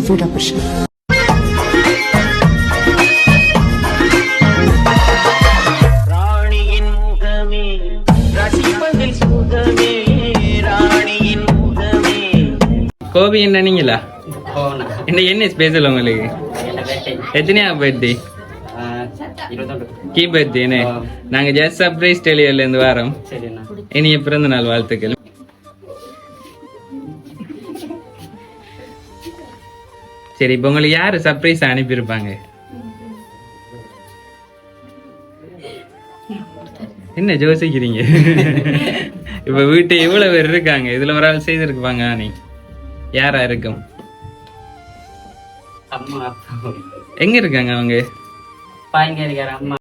Production. Gopi என்ன நீங்களா என்ன ஸ்பெஷல் உங்களுக்கு எத்தனையா பர்த்டே கீ பர்த்டேன்னு நாங்க ஜஸ்ட் சர்ப்ரைஸ் டெலிவரில இருந்து வரோம் இனிய பிறந்த நாள் வாழ்த்துக்கள் சரி இப்ப உங்களுக்கு யாரு சர்ப்ரைஸ் அனுப்பியிருப்பாங்க என்ன யோசிக்கிறீங்க இப்ப வீட்டு எவ்வளவு பேர் இருக்காங்க இதுல ஒரு ஆள் செய்திருப்பாங்க நீ யாரா இருக்கும் எங்க இருக்காங்க அவங்க பாய்ங்க இருக்காரு அம்மா